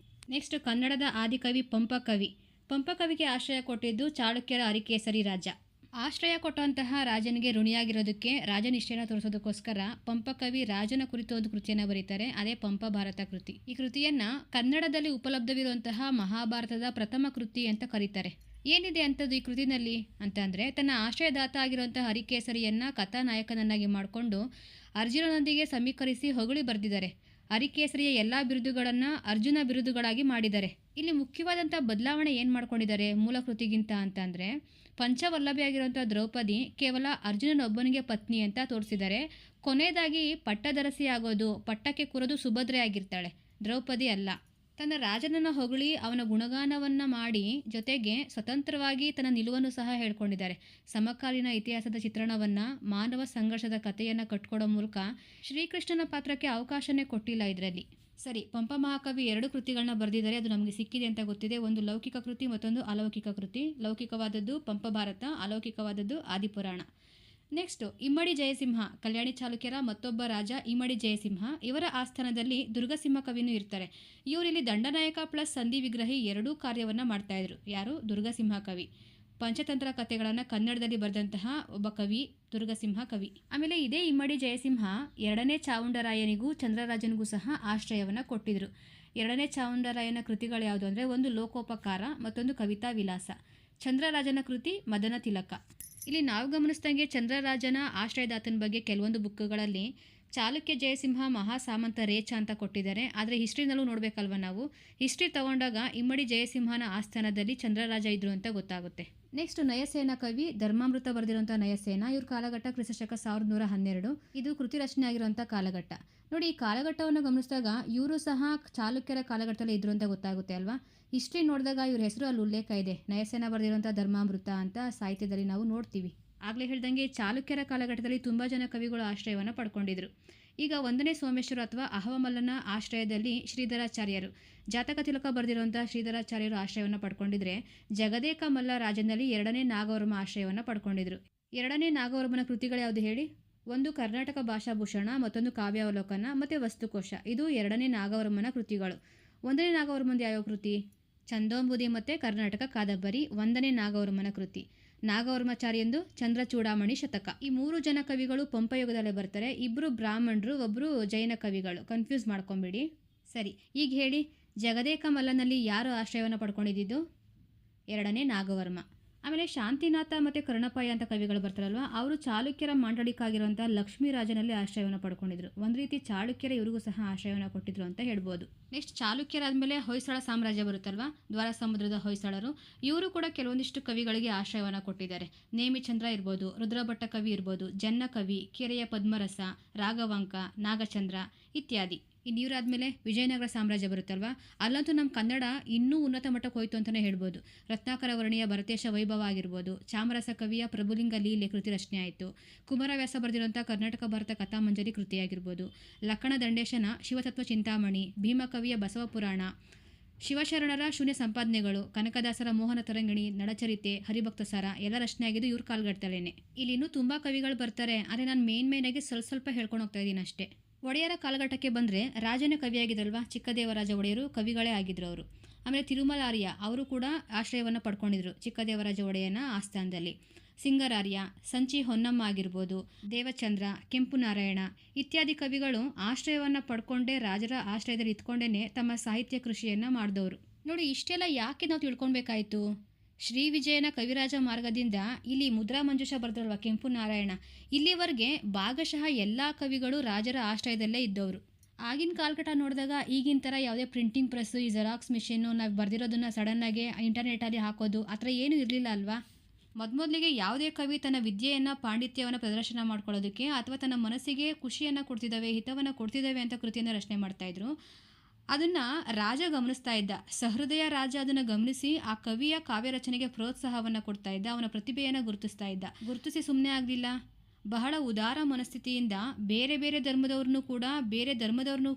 ನೆಕ್ಸ್ಟ್ ಕನ್ನಡದ ಆದಿಕವಿ ಪಂಪಕವಿ. ಪಂಪಕವಿಗೆ ಆಶ್ರಯ ಕೊಟ್ಟಿದ್ದು ಚಾಳುಕ್ಯರ ಅರಿಕೇಸರಿ ರಾಜ. ಆಶ್ರಯ ಕೊಟ್ಟಂತಹ ರಾಜನಿಗೆ ಋಣಿಯಾಗಿರೋದಕ್ಕೆ ರಾಜನಿಷ್ಠೆಯನ್ನು ತೋರಿಸೋದಕ್ಕೋಸ್ಕರ ಪಂಪಕವಿ ರಾಜನ ಕುರಿತು ಒಂದು ಕೃತಿಯನ್ನು ಬರೀತಾರೆ. ಅದೇ ಪಂಪ ಭಾರತ ಕೃತಿ. ಈ ಕೃತಿಯನ್ನು ಕನ್ನಡದಲ್ಲಿ ಉಪಲಬ್ಧವಿರುವಂತಹ ಮಹಾಭಾರತದ ಪ್ರಥಮ ಕೃತಿ ಅಂತ ಕರೀತಾರೆ. ಏನಿದೆ ಅಂಥದ್ದು ಈ ಕೃತಿನಲ್ಲಿ ಅಂತಂದರೆ, ತನ್ನ ಆಶ್ರಯದಾತ ಆಗಿರುವಂತಹ ಹರಿಕೇಸರಿಯನ್ನು ಕಥಾನಾಯಕನನ್ನಾಗಿ ಮಾಡಿಕೊಂಡು ಅರ್ಜುನನೊಂದಿಗೆ ಸಮೀಕರಿಸಿ ಹೊಗಳಿ ಬರೆದಿದ್ದಾರೆ. ಹರಿಕೇಸರಿಯ ಎಲ್ಲ ಬಿರುದುಗಳನ್ನು ಅರ್ಜುನ ಬಿರುದುಗಳಾಗಿ ಮಾಡಿದ್ದಾರೆ. ಇಲ್ಲಿ ಮುಖ್ಯವಾದಂಥ ಬದಲಾವಣೆ ಏನು ಮಾಡ್ಕೊಂಡಿದ್ದಾರೆ ಮೂಲ ಕೃತಿಗಿಂತ ಅಂತಂದರೆ, ಪಂಚವಲ್ಲಭಿಯಾಗಿರುವಂಥ ದ್ರೌಪದಿ ಕೇವಲ ಅರ್ಜುನನೊಬ್ಬನಿಗೆ ಪತ್ನಿ ಅಂತ ತೋರಿಸಿದ್ದಾರೆ. ಕೊನೆಯದಾಗಿ ಪಟ್ಟದರಸಿ ಆಗೋದು, ಪಟ್ಟಕ್ಕೆ ಕೂರೋದು ಸುಭದ್ರೆ ಆಗಿರ್ತಾಳೆ, ದ್ರೌಪದಿ ಅಲ್ಲ. ತನ್ನ ರಾಜನನ್ನು ಹೊಗಳಿ ಅವನ ಗುಣಗಾನವನ್ನು ಮಾಡಿ ಜೊತೆಗೆ ಸ್ವತಂತ್ರವಾಗಿ ತನ್ನ ನಿಲುವನ್ನು ಸಹ ಹೇಳ್ಕೊಂಡಿದ್ದಾರೆ. ಸಮಕಾಲೀನ ಇತಿಹಾಸದ ಚಿತ್ರಣವನ್ನು, ಮಾನವ ಸಂಘರ್ಷದ ಕಥೆಯನ್ನು ಕಟ್ಕೊಡೋ ಮೂಲಕ ಶ್ರೀಕೃಷ್ಣನ ಪಾತ್ರಕ್ಕೆ ಅವಕಾಶನೇ ಕೊಟ್ಟಿಲ್ಲ ಇದರಲ್ಲಿ. ಸರಿ, ಪಂಪ ಮಹಾಕವಿ 2 ಕೃತಿಗಳನ್ನ ಬರೆದಿದ್ದಾರೆ, ಅದು ನಮಗೆ ಸಿಕ್ಕಿದೆ ಅಂತ ಗೊತ್ತಿದೆ. ಒಂದು ಲೌಕಿಕ ಕೃತಿ, ಮತ್ತೊಂದು ಅಲೌಕಿಕ ಕೃತಿ. ಲೌಕಿಕವಾದದ್ದು ಪಂಪಭಾರತ, ಅಲೌಕಿಕವಾದದ್ದು ಆದಿಪುರಾಣ. ನೆಕ್ಸ್ಟು ಇಮ್ಮಡಿ ಜಯಸಿಂಹ, ಕಲ್ಯಾಣಿ ಚಾಲುಕ್ಯರ ಮತ್ತೊಬ್ಬ ರಾಜ ಇಮ್ಮಡಿ ಜಯಸಿಂಹ. ಇವರ ಆಸ್ಥಾನದಲ್ಲಿ ದುರ್ಗಸಿಂಹ ಕವಿನೂ ಇರ್ತಾರೆ. ಇವರಿಲ್ಲಿ ದಂಡನಾಯಕ ಪ್ಲಸ್ ಸಂಧಿ ವಿಗ್ರಹಿ ಎರಡೂ ಕಾರ್ಯವನ್ನು ಮಾಡ್ತಾಯಿದ್ರು. ಯಾರು? ದುರ್ಗಸಿಂಹ ಕವಿ. ಪಂಚತಂತ್ರ ಕಥೆಗಳನ್ನು ಕನ್ನಡದಲ್ಲಿ ಬರೆದಂತಹ ಒಬ್ಬ ಕವಿ ದುರ್ಗಸಿಂಹ ಕವಿ. ಆಮೇಲೆ ಇದೇ ಇಮ್ಮಡಿ ಜಯಸಿಂಹ 2ನೇ ಚಾವುಂಡರಾಯನಿಗೂ ಚಂದ್ರರಾಜನಿಗೂ ಸಹ ಆಶ್ರಯವನ್ನು ಕೊಟ್ಟಿದ್ರು. 2ನೇ ಚಾವುಂಡರಾಯನ ಕೃತಿಗಳು ಯಾವುದು ಅಂದರೆ, ಒಂದು ಲೋಕೋಪಕಾರ, ಮತ್ತೊಂದು ಕವಿತಾ ವಿಲಾಸ. ಚಂದ್ರರಾಜನ ಕೃತಿ ಮದನ ತಿಲಕ. ಇಲ್ಲಿ ನಾವು ಗಮನಿಸ್ದಂಗೆ ಚಂದ್ರರಾಜನ ಆಶ್ರಯದಾತನ ಬಗ್ಗೆ ಕೆಲವೊಂದು ಬುಕ್ಗಳಲ್ಲಿ ಚಾಲುಕ್ಯ ಜಯಸಿಂಹ ಮಹಾಸಾಮಂತ ರೇಚ ಅಂತ ಕೊಟ್ಟಿದ್ದಾರೆ. ಆದರೆ ಹಿಸ್ಟ್ರಿನಲ್ಲೂ ನೋಡಬೇಕಲ್ವ ನಾವು. ಹಿಸ್ಟ್ರಿ ತಗೊಂಡಾಗ ಇಮ್ಮಡಿ ಜಯಸಿಂಹನ ಆಸ್ಥಾನದಲ್ಲಿ ಚಂದ್ರರಾಜ ಇದ್ರು ಅಂತ ಗೊತ್ತಾಗುತ್ತೆ. ನೆಕ್ಸ್ಟ್ ನಯಸೇನ ಕವಿ, ಧರ್ಮಾಮೃತ ಬರೆದಿರುವಂಥ ನಯಸೇನ. ಇವ್ರ ಕಾಲಘಟ್ಟ ಕ್ರಿಸ್ತಶಕ 1112. ಇದು ಕೃತಿ ರಚನೆ ಆಗಿರುವಂಥ ಕಾಲಘಟ್ಟ. ನೋಡಿ, ಈ ಕಾಲಘಟ್ಟವನ್ನು ಗಮನಿಸಿದಾಗ ಇವರು ಸಹ ಚಾಲುಕ್ಯರ ಕಾಲಘಟ್ಟದಲ್ಲಿ ಇದ್ರು ಅಂತ ಗೊತ್ತಾಗುತ್ತೆ ಅಲ್ವಾ. ಹಿಸ್ಟ್ರಿ ನೋಡಿದಾಗ ಇವ್ರ ಹೆಸರು ಅಲ್ಲಿ ಉಲ್ಲೇಖ ಇದೆ. ನಯಸೇನ ಬರೆದಿರುವಂಥ ಧರ್ಮಾಮೃತ ಅಂತ ಸಾಹಿತ್ಯದಲ್ಲಿ ನಾವು ನೋಡ್ತೀವಿ. ಆಗಲೇ ಹೇಳ್ದಂಗೆ ಚಾಲುಕ್ಯರ ಕಾಲಘಟ್ಟದಲ್ಲಿ ತುಂಬ ಜನ ಕವಿಗಳು ಆಶ್ರಯವನ್ನು ಪಡ್ಕೊಂಡಿದ್ರು. ಈಗ 1ನೇ ಸೋಮೇಶ್ವರ ಅಥವಾ ಅಹವಮಲ್ಲನ ಆಶ್ರಯದಲ್ಲಿ ಶ್ರೀಧರಾಚಾರ್ಯರು, ಜಾತಕ ತಿಲಕ ಬರೆದಿರುವಂಥ ಶ್ರೀಧರಾಚಾರ್ಯರು ಆಶ್ರಯವನ್ನು ಪಡ್ಕೊಂಡಿದ್ರೆ, ಜಗದೇಕ ಮಲ್ಲ ರಾಜನಲ್ಲಿ 2ನೇ ನಾಗವರ್ಮ ಆಶ್ರಯವನ್ನು ಪಡ್ಕೊಂಡಿದ್ರು. 2ನೇ ನಾಗವರ್ಮನ ಕೃತಿಗಳು ಯಾವುದು ಹೇಳಿ? ಒಂದು ಕರ್ನಾಟಕ ಭಾಷಾಭೂಷಣ, ಮತ್ತೊಂದು ಕಾವ್ಯಾವಲೋಕನ, ಮತ್ತು ವಸ್ತುಕೋಶ. ಇದು 2ನೇ ನಾಗವರ್ಮನ ಕೃತಿಗಳು. 1ನೇ ನಾಗವರ್ಮಂದು ಯಾವ್ಯಾವ ಕೃತಿ? ಚಂದೋಂಬುದಿ ಮತ್ತು ಕರ್ನಾಟಕ ಕಾದಂಬರಿ 1ನೇ ನಾಗವರ್ಮನ ಕೃತಿ. ನಾಗವರ್ಮಾಚಾರ್ಯಂದು ಚಂದ್ರಚೂಡಾಮಣಿ ಶತಕ. ಈ 3 ಜನ ಕವಿಗಳು ಪಂಪಯುಗದಲ್ಲೇ ಬರ್ತಾರೆ. 2 ಬ್ರಾಹ್ಮಣರು, 1 ಜೈನ ಕವಿಗಳು. ಕನ್ಫ್ಯೂಸ್ ಮಾಡ್ಕೊಂಬಿಡಿ. ಸರಿ, ಈಗ ಹೇಳಿ, ಜಗದೇಕ ಮಲ್ಲನಲ್ಲಿ ಯಾರು ಆಶ್ರಯವನ್ನು ಪಡ್ಕೊಂಡಿದ್ದು? 2ನೇ ನಾಗವರ್ಮ. ಆಮೇಲೆ ಶಾಂತಿನಾಥ ಮತ್ತು ಕರ್ಣಪಾಯ ಅಂತ ಕವಿಗಳು ಬರ್ತಾರಲ್ವ, ಅವರು ಚಾಲುಕ್ಯರ ಮಾಂಡಳಿಕ ಆಗಿರುವಂಥ ಲಕ್ಷ್ಮೀರಾಜನಲ್ಲಿ ಆಶ್ರಯವನ್ನು ಪಡ್ಕೊಂಡಿದ್ರು. ಒಂದು ರೀತಿ ಚಾಲುಕ್ಯರ ಇವ್ರಿಗೂ ಸಹ ಆಶ್ರಯವನ್ನು ಕೊಟ್ಟಿದ್ರು ಅಂತ ಹೇಳ್ಬೋದು. ನೆಕ್ಸ್ಟ್ ಚಾಲುಕ್ಯರಾದಮೇಲೆ ಹೊಯ್ಸಳ ಸಾಮ್ರಾಜ್ಯ ಬರುತ್ತಲ್ವ, ದ್ವಾರ ಸಮುದ್ರದ ಹೊಯ್ಸಳರು. ಇವರು ಕೂಡ ಕೆಲವೊಂದಿಷ್ಟು ಕವಿಗಳಿಗೆ ಆಶ್ರಯವನ್ನು ಕೊಟ್ಟಿದ್ದಾರೆ. ನೇಮಿಚಂದ್ರ ಇರ್ಬೋದು, ರುದ್ರಭಟ್ಟ ಕವಿ ಇರ್ಬೋದು, ಜನ್ನ ಕವಿ, ಕೆರೆಯ ಪದ್ಮರಸ, ರಾಘವಾಂಕ, ನಾಗಚಂದ್ರ ಇತ್ಯಾದಿ. ಇನ್ನು ಇವರಾದಮೇಲೆ ವಿಜಯನಗರ ಸಾಮ್ರಾಜ್ಯ ಬರುತ್ತಲ್ವ, ಅಲ್ಲಂತೂ ನಮ್ಮ ಕನ್ನಡ ಇನ್ನೂ ಉನ್ನತ ಮಟ್ಟಕ್ಕೆ ಹೋಯಿತು ಅಂತಲೇ ಹೇಳ್ಬೋದು. ರತ್ನಾಕರ ವರ್ಣಿಯ ಭರತೇಶ ವೈಭವ ಆಗಿರ್ಬೋದು, ಚಾಮರಸ ಕವಿಯ ಪ್ರಭುಲಿಂಗ ಲೀಲೆ ಕೃತಿ ರಚನೆ ಆಯಿತು, ಕುಮಾರವ್ಯಾಸ ಬರೆದಿರುವಂಥ ಕರ್ನಾಟಕ ಭಾರತ ಕಥಾಮಂಜರಿ ಕೃತಿಯಾಗಿರ್ಬೋದು, ಲಕ್ಕಣ ದಂಡೇಶನ ಶಿವತತ್ವ ಚಿಂತಾಮಣಿ, ಭೀಮಕವಿಯ ಬಸವ ಪುರಾಣ, ಶಿವಶರಣರ ಶೂನ್ಯ ಸಂಪಾದನೆಗಳು, ಕನಕದಾಸರ ಮೋಹನ ತರಂಗಿಣಿ, ನಡಚರಿತೆ, ಹರಿಭಕ್ತಸಾರ ಎಲ್ಲ ರಚನೆ ಆಗಿದ್ದು ಇವ್ರ ಕಾಲ್ಗಟ್ಟಲೇನೆ. ಇಲ್ಲಿ ಇನ್ನೂ ತುಂಬ ಕವಿಗಳು ಬರ್ತಾರೆ, ಆದರೆ ನಾನು ಮೇಯ್ನಾಗಿ ಸ್ವಲ್ಪ ಹೇಳ್ಕೊಂಡು ಹೋಗ್ತಾ ಇದ್ದೀನಿ ಅಷ್ಟೇ. ಒಡೆಯರ ಕಾಲಘಟ್ಟಕ್ಕೆ ಬಂದರೆ ರಾಜನೇ ಕವಿಯಾಗಿದ್ರಲ್ವ, ಚಿಕ್ಕದೇವರಾಜ ಒಡೆಯರು ಕವಿಗಳೇ ಆಗಿದ್ರು ಅವರು. ಆಮೇಲೆ ತಿರುಮಲಾರ್ಯ ಅವರು ಕೂಡ ಆಶ್ರಯವನ್ನು ಪಡ್ಕೊಂಡಿದ್ರು ಚಿಕ್ಕದೇವರಾಜ ಒಡೆಯನ ಆಸ್ಥಾನದಲ್ಲಿ. ಸಿಂಗರಾರ್ಯ, ಸಂಚಿ ಹೊನ್ನಮ್ಮ ಆಗಿರ್ಬೋದು, ದೇವಚಂದ್ರ, ಕೆಂಪು ನಾರಾಯಣ ಇತ್ಯಾದಿ ಕವಿಗಳು ಆಶ್ರಯವನ್ನು ಪಡ್ಕೊಂಡೇ, ರಾಜರ ಆಶ್ರಯದಲ್ಲಿ ಇದ್ಕೊಂಡೇ ತಮ್ಮ ಸಾಹಿತ್ಯ ಕೃಷಿಯನ್ನು ಮಾಡಿದವರು. ನೋಡಿ, ಇಷ್ಟೆಲ್ಲ ಯಾಕೆ ನಾವು ತಿಳ್ಕೊಳ್ಬೇಕಾಯಿತು? ಶ್ರೀ ವಿಜಯನ ಕವಿರಾಜ ಮಾರ್ಗದಿಂದ ಇಲ್ಲಿ ಮುದ್ರಾ ಮಂಜುಷ ಬರೆದ್ರಲ್ವ ಕೆಂಪು ನಾರಾಯಣ, ಇಲ್ಲಿವರೆಗೆ ಭಾಗಶಃ ಎಲ್ಲ ಕವಿಗಳು ರಾಜರ ಆಶ್ರಯದಲ್ಲೇ ಇದ್ದವರು. ಆಗಿನ ಕಾಲಘಟ್ಟ ನೋಡಿದಾಗ ಈಗಿನ ಥರ ಯಾವುದೇ ಪ್ರಿಂಟಿಂಗ್ ಪ್ರೆಸ್ಸು, ಈ ಜೆರಾಕ್ಸ್ ಮಿಷಿನ್ನು, ನಾವು ಬರೆದಿರೋದನ್ನು ಸಡನ್ನಾಗಿ ಇಂಟರ್ನೆಟಲ್ಲಿ ಹಾಕೋದು ಆ ಥರ ಏನೂ ಇರಲಿಲ್ಲ ಅಲ್ವಾ. ಮೊದಲಿಗೆ ಯಾವುದೇ ಕವಿ ತನ್ನ ವಿದ್ಯೆಯನ್ನು, ಪಾಂಡಿತ್ಯವನ್ನು ಪ್ರದರ್ಶನ ಮಾಡ್ಕೊಳ್ಳೋದಕ್ಕೆ ಅಥವಾ ತನ್ನ ಮನಸ್ಸಿಗೆ ಖುಷಿಯನ್ನು ಕೊಡ್ತಿದ್ದಾವೆ, ಹಿತವನ್ನು ಕೊಡ್ತಿದ್ದಾವೆ ಅಂತ ಕೃತಿಯನ್ನು ರಚನೆ ಮಾಡ್ತಾಯಿದ್ರು. ಅದನ್ನು ರಾಜ ಗಮನಿಸ್ತಾ ಇದ್ದ. ಸಹೃದಯ ರಾಜ ಅದನ್ನು ಗಮನಿಸಿ ಆ ಕವಿಯ ಕಾವ್ಯ ರಚನೆಗೆ ಪ್ರೋತ್ಸಾಹವನ್ನು ಕೊಡ್ತಾ ಇದ್ದ, ಅವನ ಪ್ರತಿಭೆಯನ್ನು ಗುರುತಿಸ್ತಾ ಇದ್ದ. ಗುರುತಿಸಿ ಸುಮ್ಮನೆ ಆಗಲಿಲ್ಲ, ಬಹಳ ಉದಾರ ಮನಸ್ಥಿತಿಯಿಂದ ಬೇರೆ ಬೇರೆ ಧರ್ಮದವ್ರನ್ನೂ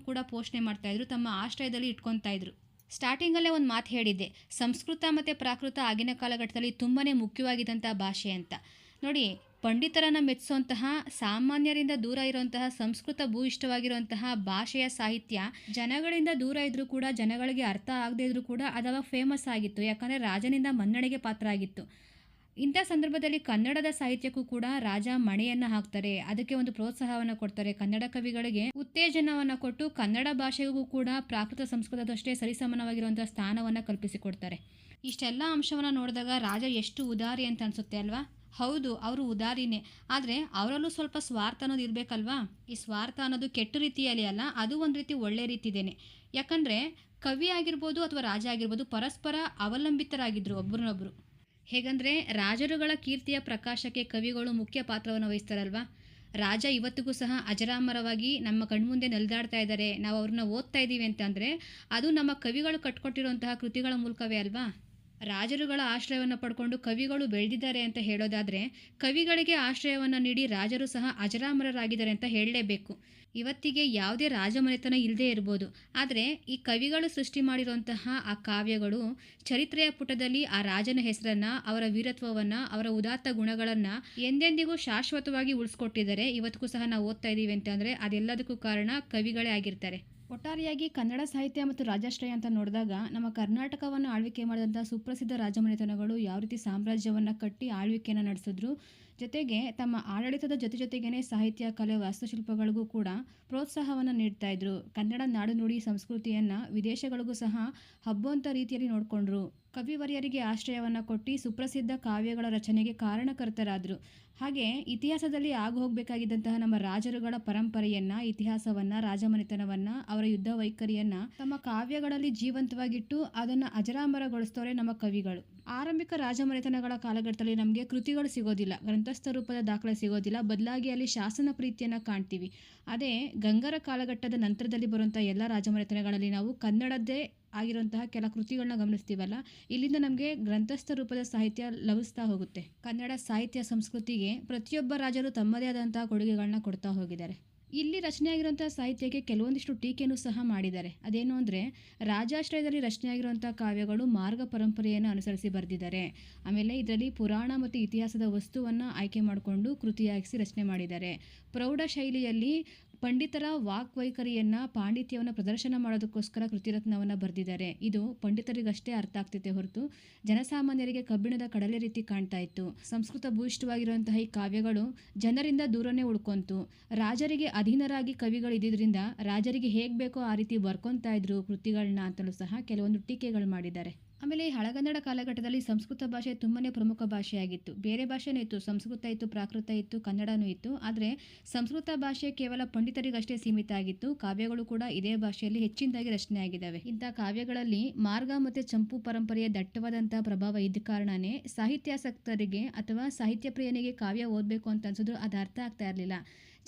ಕೂಡ ಪೋಷಣೆ ಮಾಡ್ತಾಯಿದ್ರು, ತಮ್ಮ ಆಶ್ರಯದಲ್ಲಿ ಇಟ್ಕೊತಾ ಇದ್ರು. ಸ್ಟಾರ್ಟಿಂಗಲ್ಲೇ ಒಂದು ಮಾತು ಹೇಳಿದ್ದೆ, ಸಂಸ್ಕೃತ ಮತ್ತು ಪ್ರಾಕೃತ ಆಗಿನ ಕಾಲಘಟ್ಟದಲ್ಲಿ ತುಂಬಾ ಮುಖ್ಯವಾಗಿದ್ದಂಥ ಭಾಷೆ ಅಂತ. ನೋಡಿ, ಪಂಡಿತರನ್ನು ಮೆಚ್ಚಿಸುವಂತಹ, ಸಾಮಾನ್ಯರಿಂದ ದೂರ ಇರುವಂತಹ, ಸಂಸ್ಕೃತ ಭೂಯಿಷ್ಠವಾಗಿರುವಂತಹ ಭಾಷೆಯ ಸಾಹಿತ್ಯ ಜನಗಳಿಂದ ದೂರ ಇದ್ದರೂ ಕೂಡ, ಜನಗಳಿಗೆ ಅರ್ಥ ಆಗದೇ ಇದ್ರೂ ಕೂಡ ಅದವಾಗ ಫೇಮಸ್ ಆಗಿತ್ತು. ಯಾಕಂದರೆ ರಾಜನಿಂದ ಮನ್ನಣೆಗೆ ಪಾತ್ರ ಆಗಿತ್ತು. ಇಂಥ ಸಂದರ್ಭದಲ್ಲಿ ಕನ್ನಡದ ಸಾಹಿತ್ಯಕ್ಕೂ ಕೂಡ ರಾಜ ಮಣೆಯನ್ನು ಹಾಕ್ತಾರೆ, ಅದಕ್ಕೆ ಒಂದು ಪ್ರೋತ್ಸಾಹವನ್ನು ಕೊಡ್ತಾರೆ. ಕನ್ನಡ ಕವಿಗಳಿಗೆ ಉತ್ತೇಜನವನ್ನು ಕೊಟ್ಟು ಕನ್ನಡ ಭಾಷೆಗೂ ಕೂಡ ಪ್ರಾಕೃತ ಸಂಸ್ಕೃತದಷ್ಟೇ ಸರಿಸಮಾನವಾಗಿರುವಂಥ ಸ್ಥಾನವನ್ನು ಕಲ್ಪಿಸಿಕೊಡ್ತಾರೆ. ಇಷ್ಟೆಲ್ಲ ಅಂಶವನ್ನು ನೋಡಿದಾಗ ರಾಜ ಎಷ್ಟು ಉದಾರಿ ಅಂತ ಅನಿಸುತ್ತೆ ಅಲ್ವಾ? ಹೌದು, ಅವರು ಉದಾರಿನೇ, ಆದರೆ ಅವರಲ್ಲೂ ಸ್ವಲ್ಪ ಸ್ವಾರ್ಥ ಅನ್ನೋದು ಇರಬೇಕಲ್ವಾ. ಈ ಸ್ವಾರ್ಥ ಅನ್ನೋದು ಕೆಟ್ಟ ರೀತಿಯಲ್ಲಿ ಅಲ್ಲ, ಅದು ಒಂದು ರೀತಿ ಒಳ್ಳೆ ರೀತಿದೇನೆ. ಯಾಕಂದರೆ ಕವಿ ಆಗಿರ್ಬೋದು ಅಥವಾ ರಾಜ ಆಗಿರ್ಬೋದು ಪರಸ್ಪರ ಅವಲಂಬಿತರಾಗಿದ್ದರು ಒಬ್ಬರನ್ನೊಬ್ಬರು. ಹೇಗಂದರೆ ರಾಜರುಗಳ ಕೀರ್ತಿಯ ಪ್ರಕಾಶಕ್ಕೆ ಕವಿಗಳು ಮುಖ್ಯ ಪಾತ್ರವನ್ನು ವಹಿಸ್ತಾರಲ್ವ. ರಾಜ ಇವತ್ತಿಗೂ ಸಹ ಅಜರಾಮರವಾಗಿ ನಮ್ಮ ಕಣ್ಮುಂದೆ ನಲಿದಾಡ್ತಾ ಇದ್ದಾರೆ, ನಾವು ಅವ್ರನ್ನ ಓದ್ತಾ ಇದ್ದೀವಿ ಅಂತಂದರೆ ಅದು ನಮ್ಮ ಕವಿಗಳು ಕಟ್ಕೊಟ್ಟಿರುವಂತಹ ಕೃತಿಗಳ ಮೂಲಕವೇ ಅಲ್ವಾ. ರಾಜರುಗಳ ಆಶ್ರಯವನ್ನು ಪಡ್ಕೊಂಡು ಕವಿಗಳು ಬೆಳೆದಿದ್ದಾರೆ ಅಂತ ಹೇಳೋದಾದರೆ, ಕವಿಗಳಿಗೆ ಆಶ್ರಯವನ್ನು ನೀಡಿ ರಾಜರು ಸಹ ಅಜರಾಮರರಾಗಿದ್ದಾರೆ ಅಂತ ಹೇಳಲೇಬೇಕು. ಇವತ್ತಿಗೆ ಯಾವುದೇ ರಾಜಮನೆತನ ಇಲ್ಲದೇ ಇರ್ಬೋದು, ಆದರೆ ಈ ಕವಿಗಳು ಸೃಷ್ಟಿ ಮಾಡಿರುವಂತಹ ಆ ಕಾವ್ಯಗಳು ಚರಿತ್ರೆಯ ಪುಟದಲ್ಲಿ ಆ ರಾಜನ ಹೆಸರನ್ನು, ಅವರ ವೀರತ್ವವನ್ನು, ಅವರ ಉದಾತ್ತ ಗುಣಗಳನ್ನು ಎಂದೆಂದಿಗೂ ಶಾಶ್ವತವಾಗಿ ಉಳಿಸ್ಕೊಟ್ಟಿದ್ದಾರೆ. ಇವತ್ತಿಗೂ ಸಹ ನಾವು ಓದ್ತಾ ಇದ್ದೀವಿ ಅಂತಂದರೆ ಅದೆಲ್ಲದಕ್ಕೂ ಕಾರಣ ಕವಿಗಳೇ ಆಗಿರ್ತಾರೆ. ಒಟ್ಟಾರೆಯಾಗಿ ಕನ್ನಡ ಸಾಹಿತ್ಯ ಮತ್ತು ರಾಜಾಶ್ರಯ ಅಂತ ನೋಡಿದಾಗ ನಮ್ಮ ಕರ್ನಾಟಕವನ್ನು ಆಳ್ವಿಕೆ ಮಾಡಿದಂಥ ಸುಪ್ರಸಿದ್ಧ ರಾಜಮನೆತನಗಳು ಯಾವ ರೀತಿ ಸಾಮ್ರಾಜ್ಯವನ್ನು ಕಟ್ಟಿ ಆಳ್ವಿಕೆಯನ್ನು ನಡೆಸಿದ್ರು, ಜೊತೆಗೆ ತಮ್ಮ ಆಡಳಿತದ ಜೊತೆಗೇನೆ ಸಾಹಿತ್ಯ, ಕಲೆ, ವಾಸ್ತುಶಿಲ್ಪಗಳಿಗೂ ಕೂಡ ಪ್ರೋತ್ಸಾಹವನ್ನು ನೀಡ್ತಾ ಇದ್ರು. ಕನ್ನಡ ನಾಡು ನುಡಿ ಸಂಸ್ಕೃತಿಯನ್ನು ವಿದೇಶಗಳಿಗೂ ಸಹ ಹಬ್ಬುವಂಥ ರೀತಿಯಲ್ಲಿ ನೋಡಿಕೊಂಡ್ರು. ಕವಿವರ್ಯರಿಗೆ ಆಶ್ರಯವನ್ನು ಕೊಟ್ಟು ಸುಪ್ರಸಿದ್ಧ ಕಾವ್ಯಗಳ ರಚನೆಗೆ ಕಾರಣಕರ್ತರಾದರು. ಹಾಗೆ ಇತಿಹಾಸದಲ್ಲಿ ಆಗು ಹೋಗಬೇಕಾಗಿದ್ದಂತಹ ನಮ್ಮ ರಾಜರುಗಳ ಪರಂಪರೆಯನ್ನು, ಇತಿಹಾಸವನ್ನು, ರಾಜಮನೆತನವನ್ನು, ಅವರ ಯುದ್ಧ ವೈಖರಿಯನ್ನು ತಮ್ಮ ಕಾವ್ಯಗಳಲ್ಲಿ ಜೀವಂತವಾಗಿಟ್ಟು ಅದನ್ನು ಅಜರಾಮರಗೊಳಿಸ್ತವ್ರೆ ನಮ್ಮ ಕವಿಗಳು. ಆರಂಭಿಕ ರಾಜಮನೆತನಗಳ ಕಾಲಘಟ್ಟದಲ್ಲಿ ನಮಗೆ ಕೃತಿಗಳು ಸಿಗೋದಿಲ್ಲ, ಗ್ರಂಥಸ್ಥ ರೂಪದ ದಾಖಲೆ ಸಿಗೋದಿಲ್ಲ, ಬದಲಾಗಿ ಅಲ್ಲಿ ಶಾಸನ ಪ್ರೀತಿಯನ್ನು ಕಾಣ್ತೀವಿ. ಅದೇ ಗಂಗರ ಕಾಲಘಟ್ಟದ ನಂತರದಲ್ಲಿ ಬರುವಂಥ ಎಲ್ಲ ರಾಜಮನೆತನಗಳಲ್ಲಿ ನಾವು ಕನ್ನಡದ್ದೇ ಆಗಿರುವಂತಹ ಕೆಲ ಕೃತಿಗಳನ್ನ ಗಮನಿಸ್ತೀವಲ್ಲ, ಇಲ್ಲಿಂದ ನಮಗೆ ಗ್ರಂಥಸ್ಥ ರೂಪದ ಸಾಹಿತ್ಯ ಲಭಿಸ್ತಾ ಹೋಗುತ್ತೆ. ಕನ್ನಡ ಸಾಹಿತ್ಯ ಸಂಸ್ಕೃತಿಗೆ ಪ್ರತಿಯೊಬ್ಬ ರಾಜರು ತಮ್ಮದೇ ಆದಂತಹ ಕೊಡುಗೆಗಳನ್ನ ಕೊಡ್ತಾ ಹೋಗಿದ್ದಾರೆ. ಇಲ್ಲಿ ರಚನೆಯಾಗಿರುವಂಥ ಸಾಹಿತ್ಯಕ್ಕೆ ಕೆಲವೊಂದಿಷ್ಟು ಟೀಕೆಯನ್ನು ಸಹ ಮಾಡಿದ್ದಾರೆ. ಅದೇನು ಅಂದರೆ, ರಾಜಾಶ್ರಯದಲ್ಲಿ ರಚನೆಯಾಗಿರುವಂಥ ಕಾವ್ಯಗಳು ಮಾರ್ಗ ಪರಂಪರೆಯನ್ನು ಅನುಸರಿಸಿ ಬರೆದಿದ್ದಾರೆ. ಆಮೇಲೆ ಇದರಲ್ಲಿ ಪುರಾಣ ಮತ್ತು ಇತಿಹಾಸದ ವಸ್ತುವನ್ನು ಆಯ್ಕೆ ಮಾಡಿಕೊಂಡು ಕೃತಿಯಾಗಿಸಿ ರಚನೆ ಮಾಡಿದ್ದಾರೆ. ಪ್ರೌಢ ಶೈಲಿಯಲ್ಲಿ ಪಂಡಿತರ ವಾಕ್ವೈಖರಿಯನ್ನು, ಪಾಂಡಿತ್ಯವನ್ನು ಪ್ರದರ್ಶನ ಮಾಡೋದಕ್ಕೋಸ್ಕರ ಕೃತಿರತ್ನವನ್ನು ಬರೆದಿದ್ದಾರೆ. ಇದು ಪಂಡಿತರಿಗಷ್ಟೇ ಅರ್ಥ ಆಗ್ತಿದೆ ಹೊರತು ಜನಸಾಮಾನ್ಯರಿಗೆ ಕಬ್ಬಿಣದ ಕಡಲೆ ರೀತಿ ಕಾಣ್ತಾ ಇತ್ತು. ಸಂಸ್ಕೃತ ಭೂಯಿಷ್ಠವಾಗಿರುವಂತಹ ಈ ಕಾವ್ಯಗಳು ಜನರಿಂದ ದೂರನೇ ಉಳ್ಕೊಂತು. ರಾಜರಿಗೆ ಅಧೀನರಾಗಿ ಕವಿಗಳು ಇದ್ದಿದ್ದರಿಂದ ರಾಜರಿಗೆ ಹೇಗೆ ಬೇಕೋ ಆ ರೀತಿ ಬರ್ಕೊತಾ ಇದ್ರು ಕೃತಿಗಳನ್ನ ಅಂತಲೂ ಸಹ ಕೆಲವೊಂದು ಟೀಕೆಗಳು ಮಾಡಿದ್ದಾರೆ. ಆಮೇಲೆ ಈ ಹಳಗನ್ನಡ ಕಾಲಘಟ್ಟದಲ್ಲಿ ಸಂಸ್ಕೃತ ಭಾಷೆ ತುಂಬನೇ ಪ್ರಮುಖ ಭಾಷೆಯಾಗಿತ್ತು. ಬೇರೆ ಭಾಷೆನೂ ಇತ್ತು, ಸಂಸ್ಕೃತ ಇತ್ತು, ಪ್ರಾಕೃತ ಇತ್ತು, ಕನ್ನಡನೂ ಇತ್ತು. ಆದರೆ ಸಂಸ್ಕೃತ ಭಾಷೆ ಕೇವಲ ಪಂಡಿತರಿಗಷ್ಟೇ ಸೀಮಿತ ಆಗಿತ್ತು. ಕಾವ್ಯಗಳು ಕೂಡ ಇದೇ ಭಾಷೆಯಲ್ಲಿ ಹೆಚ್ಚಿನದಾಗಿ ರಚನೆಯಾಗಿದ್ದಾವೆ. ಇಂಥ ಕಾವ್ಯಗಳಲ್ಲಿ ಮಾರ್ಗ ಮತ್ತು ಚಂಪು ಪರಂಪರೆಯ ದಟ್ಟವಾದಂತಹ ಪ್ರಭಾವ ಇದ್ದ ಕಾರಣನೇ ಸಾಹಿತ್ಯಾಸಕ್ತರಿಗೆ ಅಥವಾ ಸಾಹಿತ್ಯ ಪ್ರಿಯನಿಗೆ ಕಾವ್ಯ ಓದಬೇಕು ಅಂತ ಅನ್ಸಿದ್ರು ಅದು ಅರ್ಥ ಆಗ್ತಾ ಇರಲಿಲ್ಲ.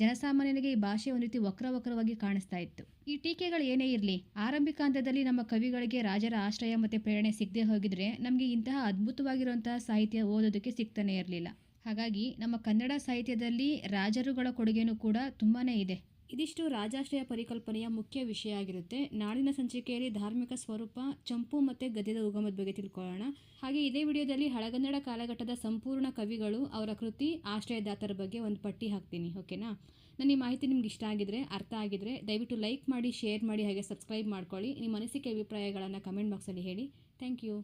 ಜನಸಾಮಾನ್ಯನಿಗೆ ಈ ಭಾಷೆ ಒಂದು ರೀತಿ ವಕ್ರವಾಗಿ ಕಾಣಿಸ್ತಾ ಇತ್ತು. ಈ ಟೀಕೆಗಳು ಏನೇ ಇರಲಿ, ಆರಂಭಿಕ ಹಂತದಲ್ಲಿ ನಮ್ಮ ಕವಿಗಳಿಗೆ ರಾಜರ ಆಶ್ರಯ ಮತ್ತು ಪ್ರೇರಣೆ ಸಿಗದೆ ಹೋಗಿದ್ರೆ ನಮಗೆ ಇಂತಹ ಅದ್ಭುತವಾಗಿರುವಂತಹ ಸಾಹಿತ್ಯ ಓದೋದಕ್ಕೆ ಸಿಗ್ತಾನೆ ಇರಲಿಲ್ಲ. ಹಾಗಾಗಿ ನಮ್ಮ ಕನ್ನಡ ಸಾಹಿತ್ಯದಲ್ಲಿ ರಾಜರುಗಳ ಕೊಡುಗೆನೂ ಕೂಡ ತುಂಬಾ ಇದೆ. ಇದಿಷ್ಟು ರಾಜಾಶ್ರಯ ಪರಿಕಲ್ಪನೆಯ ಮುಖ್ಯ ವಿಷಯ ಆಗಿರುತ್ತೆ. ನಾಳಿನ ಸಂಚಿಕೆಯಲ್ಲಿ ಧಾರ್ಮಿಕ ಸ್ವರೂಪ, ಚಂಪು ಮತ್ತು ಗದ್ಯದ ಉಗಮದ ಬಗ್ಗೆ ತಿಳ್ಕೊಳ್ಳೋಣ. ಹಾಗೆ ಇದೇ ವಿಡಿಯೋದಲ್ಲಿ ಹಳಗನ್ನಡ ಕಾಲಘಟ್ಟದ ಸಂಪೂರ್ಣ ಕವಿಗಳು, ಅವರ ಕೃತಿ, ಆಶ್ರಯದಾತರ ಬಗ್ಗೆ ಒಂದು ಪಟ್ಟಿ ಹಾಕ್ತೀನಿ. ಓಕೆನಾ? ನನ್ನ ಈ ಮಾಹಿತಿ ನಿಮ್ಗೆ ಇಷ್ಟ ಆಗಿದ್ರೆ, ಅರ್ಥ ಆಗಿದ್ರೆ ದಯವಿಟ್ಟು ಲೈಕ್ ಮಾಡಿ, ಶೇರ್ ಮಾಡಿ, ಹಾಗೆ ಸಬ್ಸ್ಕ್ರೈಬ್ ಮಾಡ್ಕೊಳ್ಳಿ. ನಿಮ್ಮ ಅನಿಸಿಕೆ ಅಭಿಪ್ರಾಯಗಳನ್ನು ಕಮೆಂಟ್ ಬಾಕ್ಸಲ್ಲಿ ಹೇಳಿ. Thank you.